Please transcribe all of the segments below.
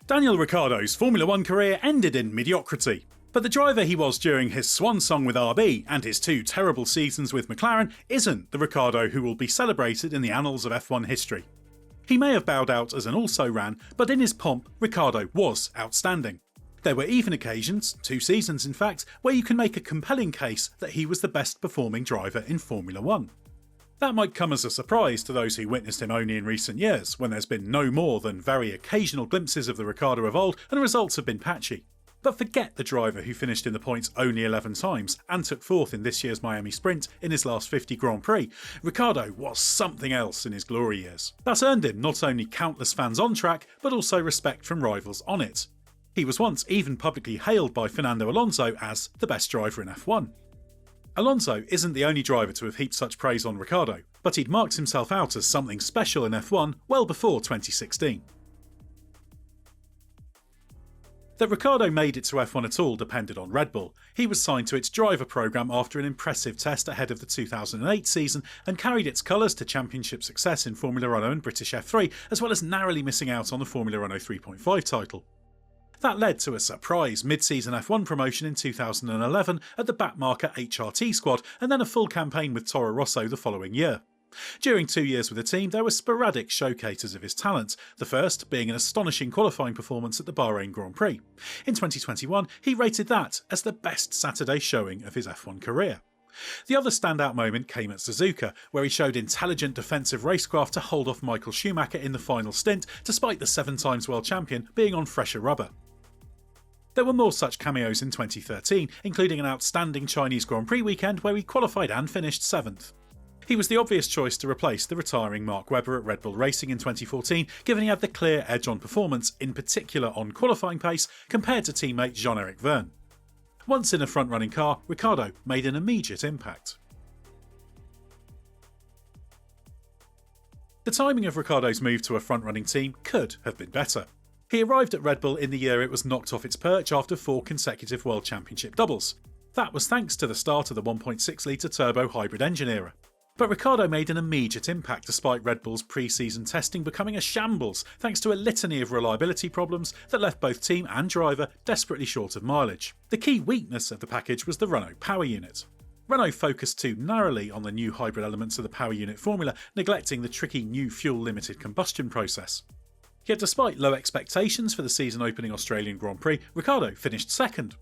Daniel Ricciardo's Formula 1 career ended in mediocrity, but the driver he was during his swan song with RB and his two terrible seasons with McLaren isn't the Ricciardo who will be celebrated in the annals of F1 history. He may have bowed out as an also-ran, but in his pomp, Ricciardo was outstanding. There were even occasions, 2 seasons in fact, where you can make a compelling case that he was the best performing driver in Formula 1. That might come as a surprise to those who witnessed him only in recent years, when there's been no more than very occasional glimpses of the Ricciardo of old and results have been patchy. But forget the driver who finished in the points only 11 times and took 4th in this year's Miami Sprint in his last 50 Grand Prix. Ricciardo was something else in his glory years. That's earned him not only countless fans on track, but also respect from rivals on it. He was once even publicly hailed by Fernando Alonso as the best driver in F1. Alonso isn't the only driver to have heaped such praise on Ricciardo, but he'd marked himself out as something special in F1 well before 2016. That Ricciardo made it to F1 at all depended on Red Bull. He was signed to its driver programme after an impressive test ahead of the 2008 season and carried its colours to championship success in Formula Renault and British F3, as well as narrowly missing out on the Formula Renault 3.5 title. That led to a surprise mid-season F1 promotion in 2011 at the backmarker HRT squad, and then a full campaign with Toro Rosso the following year. During 2 years with the team, there were sporadic showcases of his talent, the first being an astonishing qualifying performance at the Bahrain Grand Prix. In 2021, he rated that as the best Saturday showing of his F1 career. The other standout moment came at Suzuka, where he showed intelligent defensive racecraft to hold off Michael Schumacher in the final stint, despite the 7 times world champion being on fresher rubber. There were more such cameos in 2013, including an outstanding Chinese Grand Prix weekend where he qualified and finished 7th. He was the obvious choice to replace the retiring Mark Webber at Red Bull Racing in 2014, given he had the clear edge on performance, in particular on qualifying pace, compared to teammate Jean-Eric Vergne. Once in a front-running car, Ricciardo made an immediate impact. The timing of Ricciardo's move to a front-running team could have been better. He arrived at Red Bull in the year it was knocked off its perch after 4 consecutive World Championship doubles. That was thanks to the start of the 1.6-litre turbo hybrid engine era. But Ricciardo made an immediate impact despite Red Bull's pre-season testing becoming a shambles thanks to a litany of reliability problems that left both team and driver desperately short of mileage. The key weakness of the package was the Renault power unit. Renault focused too narrowly on the new hybrid elements of the power unit formula, neglecting the tricky new fuel-limited combustion process. Yet despite low expectations for the season-opening Australian Grand Prix, Ricciardo finished 2nd.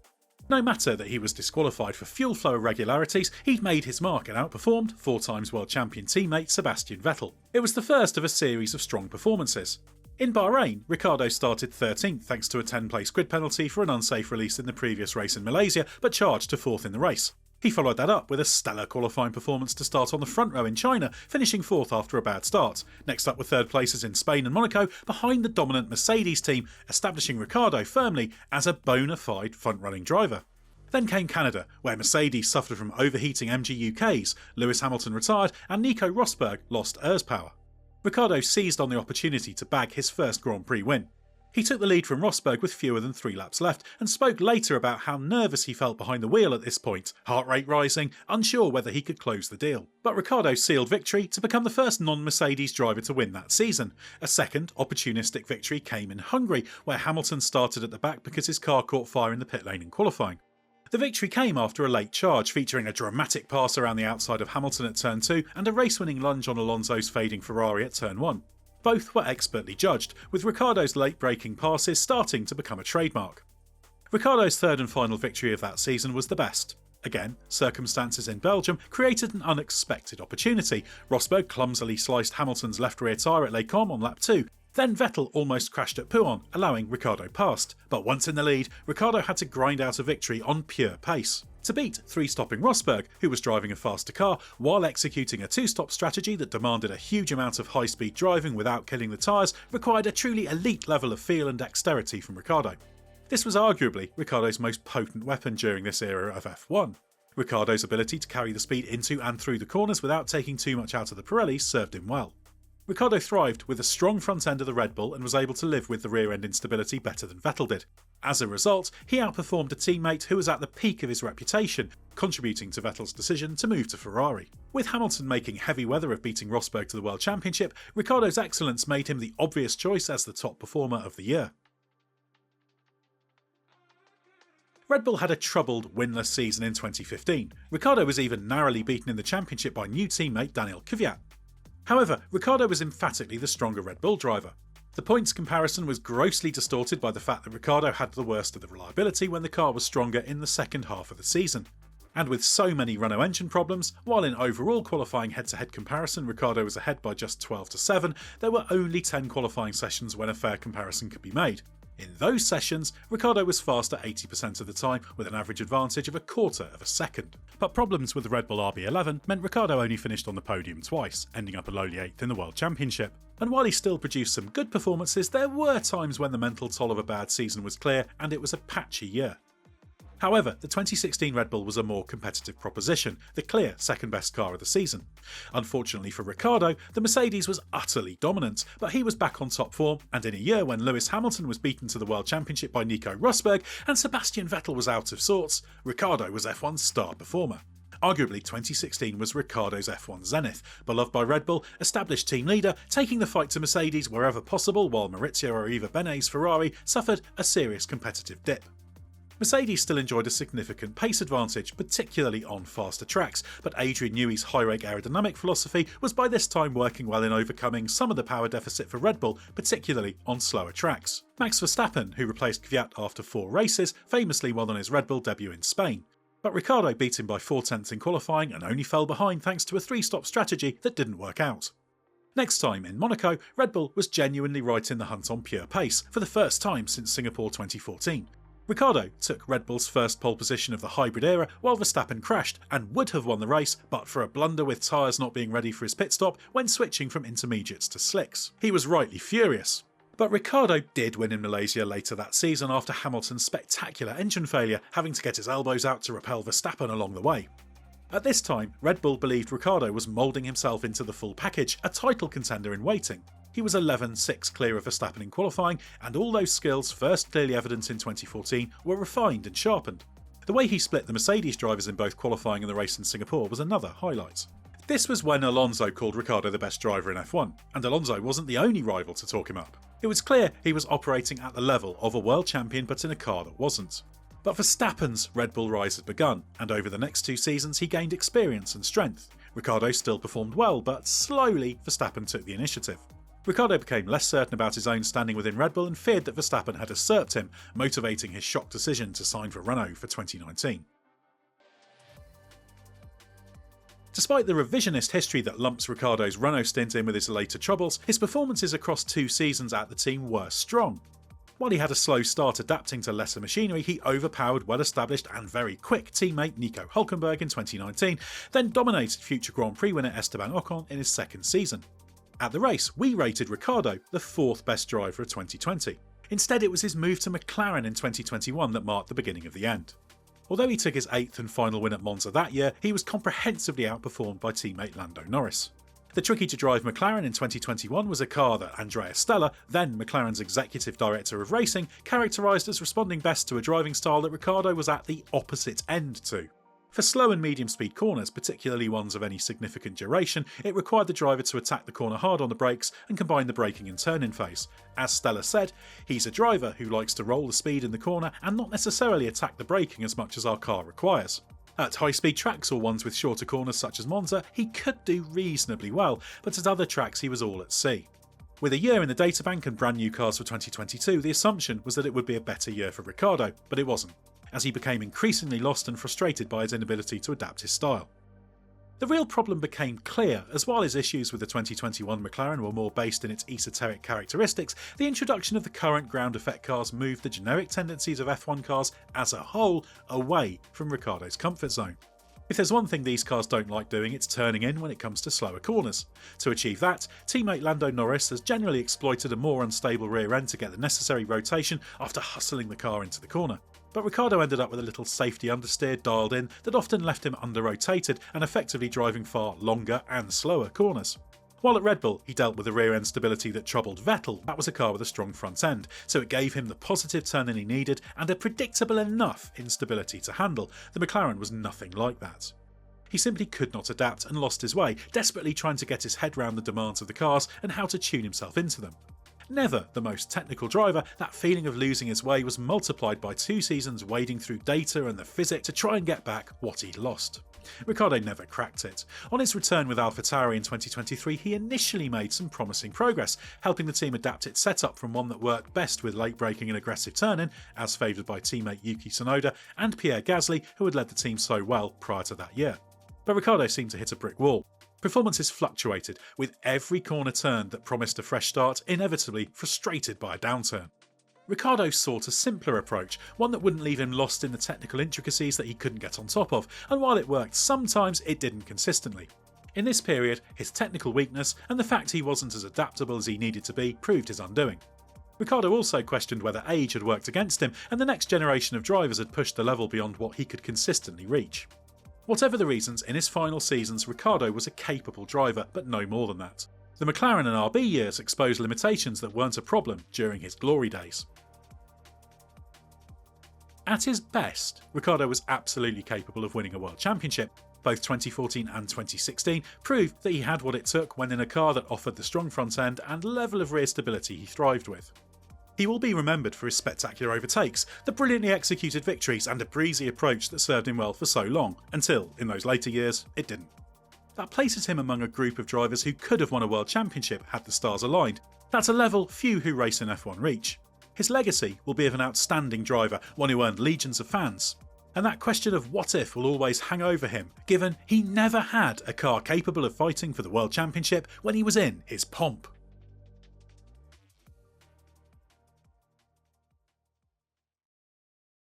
No matter that he was disqualified for fuel flow irregularities, he'd made his mark and outperformed 4 times world champion teammate Sebastian Vettel. It was the first of a series of strong performances. In Bahrain, Ricciardo started 13th thanks to a 10-place grid penalty for an unsafe release in the previous race in Malaysia, but charged to 4th in the race. He followed that up with a stellar qualifying performance to start on the front row in China, finishing 4th after a bad start. Next up were 3rd places in Spain and Monaco, behind the dominant Mercedes team, establishing Ricciardo firmly as a bona fide front-running driver. Then came Canada, where Mercedes suffered from overheating MG UKs, Lewis Hamilton retired, and Nico Rosberg lost ERS power. Ricciardo seized on the opportunity to bag his first Grand Prix win. He took the lead from Rosberg with fewer than 3 laps left and spoke later about how nervous he felt behind the wheel at this point, heart rate rising, unsure whether he could close the deal. But Ricciardo sealed victory to become the first non-Mercedes driver to win that season. A second, opportunistic victory came in Hungary, where Hamilton started at the back because his car caught fire in the pit lane in qualifying. The victory came after a late charge featuring a dramatic pass around the outside of Hamilton at turn 2 and a race-winning lunge on Alonso's fading Ferrari at turn 1. Both were expertly judged, with Ricciardo's late-breaking passes starting to become a trademark. Ricciardo's 3rd and final victory of that season was the best. Again, circumstances in Belgium created an unexpected opportunity. Rosberg clumsily sliced Hamilton's left rear tyre at Les Combes on lap 2. Then Vettel almost crashed at Pouhon, allowing Ricciardo past. But once in the lead, Ricciardo had to grind out a victory on pure pace. To beat 3-stopping Rosberg, who was driving a faster car, while executing a 2-stop strategy that demanded a huge amount of high-speed driving without killing the tyres, required a truly elite level of feel and dexterity from Ricciardo. This was arguably Ricciardo's most potent weapon during this era of F1. Ricciardo's ability to carry the speed into and through the corners without taking too much out of the Pirelli served him well. Ricciardo thrived with a strong front end of the Red Bull and was able to live with the rear end instability better than Vettel did. As a result, he outperformed a teammate who was at the peak of his reputation, contributing to Vettel's decision to move to Ferrari. With Hamilton making heavy weather of beating Rosberg to the World Championship, Ricciardo's excellence made him the obvious choice as the top performer of the year. Red Bull had a troubled, winless season in 2015. Ricciardo was even narrowly beaten in the championship by new teammate Daniel Ricciardo. However, Ricciardo was emphatically the stronger Red Bull driver. The points comparison was grossly distorted by the fact that Ricciardo had the worst of the reliability when the car was stronger in the second half of the season. And with so many Renault engine problems, while in overall qualifying head-to-head comparison Ricciardo was ahead by just 12 to 7, there were only 10 qualifying sessions when a fair comparison could be made. In those sessions, Ricciardo was faster 80% of the time with an average advantage of a quarter of a second. But problems with the Red Bull RB11 meant Ricciardo only finished on the podium twice, ending up a lowly 8th in the World Championship. And while he still produced some good performances, there were times when the mental toll of a bad season was clear and it was a patchy year. However, the 2016 Red Bull was a more competitive proposition, the clear second best car of the season. Unfortunately for Ricciardo, the Mercedes was utterly dominant, but he was back on top form, and in a year when Lewis Hamilton was beaten to the World Championship by Nico Rosberg and Sebastian Vettel was out of sorts, Ricciardo was F1's star performer. Arguably, 2016 was Ricciardo's F1 zenith, beloved by Red Bull, established team leader, taking the fight to Mercedes wherever possible, while Maurizio Arriva-Bene's Ferrari suffered a serious competitive dip. Mercedes still enjoyed a significant pace advantage, particularly on faster tracks, but Adrian Newey's high-rake aerodynamic philosophy was by this time working well in overcoming some of the power deficit for Red Bull, particularly on slower tracks. Max Verstappen, who replaced Kvyat after 4 races, famously won on his Red Bull debut in Spain. But Ricciardo beat him by 4/10 in qualifying and only fell behind thanks to a 3-stop strategy that didn't work out. Next time, in Monaco, Red Bull was genuinely right in the hunt on pure pace, for the first time since Singapore 2014. Ricciardo took Red Bull's first pole position of the hybrid era while Verstappen crashed and would have won the race but for a blunder with tyres not being ready for his pit stop when switching from intermediates to slicks. He was rightly furious. But Ricciardo did win in Malaysia later that season after Hamilton's spectacular engine failure, having to get his elbows out to repel Verstappen along the way. At this time, Red Bull believed Ricciardo was moulding himself into the full package, a title contender in waiting. He was 11-6 clear of Verstappen in qualifying, and all those skills first clearly evident in 2014 were refined and sharpened. The way he split the Mercedes drivers in both qualifying and the race in Singapore was another highlight. This was when Alonso called Ricciardo the best driver in F1, and Alonso wasn't the only rival to talk him up. It was clear he was operating at the level of a world champion but in a car that wasn't. But Verstappen's Red Bull rise had begun, and over the next 2 seasons he gained experience and strength. Ricciardo still performed well, but slowly Verstappen took the initiative. Ricciardo became less certain about his own standing within Red Bull and feared that Verstappen had usurped him, motivating his shock decision to sign for Renault for 2019. Despite the revisionist history that lumps Ricciardo's Renault stint in with his later troubles, his performances across 2 seasons at the team were strong. While he had a slow start adapting to lesser machinery, he overpowered well-established and very quick teammate Nico Hülkenberg in 2019, then dominated future Grand Prix winner Esteban Ocon in his second season. At the race, we rated Ricciardo the 4th best driver of 2020. Instead, it was his move to McLaren in 2021 that marked the beginning of the end. Although he took his 8th and final win at Monza that year, he was comprehensively outperformed by teammate Lando Norris. The tricky-to-drive McLaren in 2021 was a car that Andrea Stella, then McLaren's executive director of racing, characterised as responding best to a driving style that Ricciardo was at the opposite end to. For slow and medium-speed corners, particularly ones of any significant duration, it required the driver to attack the corner hard on the brakes and combine the braking and turn-in phase. As Stella said, he's a driver who likes to roll the speed in the corner and not necessarily attack the braking as much as our car requires. At high-speed tracks or ones with shorter corners such as Monza, he could do reasonably well, but at other tracks he was all at sea. With a year in the databank and brand new cars for 2022, the assumption was that it would be a better year for Ricciardo, but it wasn't, as he became increasingly lost and frustrated by his inability to adapt his style. The real problem became clear, as while his issues with the 2021 McLaren were more based in its esoteric characteristics, the introduction of the current ground effect cars moved the generic tendencies of F1 cars as a whole away from Ricciardo's comfort zone. If there's one thing these cars don't like doing, it's turning in when it comes to slower corners. To achieve that, teammate Lando Norris has generally exploited a more unstable rear end to get the necessary rotation after hustling the car into the corner. But Ricciardo ended up with a little safety understeer dialed in that often left him under-rotated and effectively driving far longer and slower corners. While at Red Bull, he dealt with the rear end stability that troubled Vettel. That was a car with a strong front end, so it gave him the positive turn-in he needed and a predictable enough instability to handle. The McLaren was nothing like that. He simply could not adapt and lost his way, desperately trying to get his head round the demands of the cars and how to tune himself into them. Never the most technical driver, that feeling of losing his way was multiplied by 2 seasons wading through data and the physics to try and get back what he'd lost. Ricciardo never cracked it. On his return with AlphaTauri in 2023, he initially made some promising progress, helping the team adapt its setup from one that worked best with late braking and aggressive turning, as favoured by teammate Yuki Tsunoda and Pierre Gasly, who had led the team so well prior to that year. But Ricciardo seemed to hit a brick wall. Performances fluctuated, with every corner turn that promised a fresh start inevitably frustrated by a downturn. Ricciardo sought a simpler approach, one that wouldn't leave him lost in the technical intricacies that he couldn't get on top of, and while it worked sometimes, it didn't consistently. In this period, his technical weakness and the fact he wasn't as adaptable as he needed to be proved his undoing. Ricciardo also questioned whether age had worked against him, and the next generation of drivers had pushed the level beyond what he could consistently reach. Whatever the reasons, in his final seasons, Ricciardo was a capable driver, but no more than that. The McLaren and RB years exposed limitations that weren't a problem during his glory days. At his best, Ricciardo was absolutely capable of winning a world championship. Both 2014 and 2016 proved that he had what it took when in a car that offered the strong front end and level of rear stability he thrived with. He will be remembered for his spectacular overtakes, the brilliantly executed victories and a breezy approach that served him well for so long, until, in those later years, it didn't. That places him among a group of drivers who could have won a world championship had the stars aligned. That's a level few who race in F1 reach. His legacy will be of an outstanding driver, one who earned legions of fans. And that question of what if will always hang over him, given he never had a car capable of fighting for the world championship when he was in his pomp.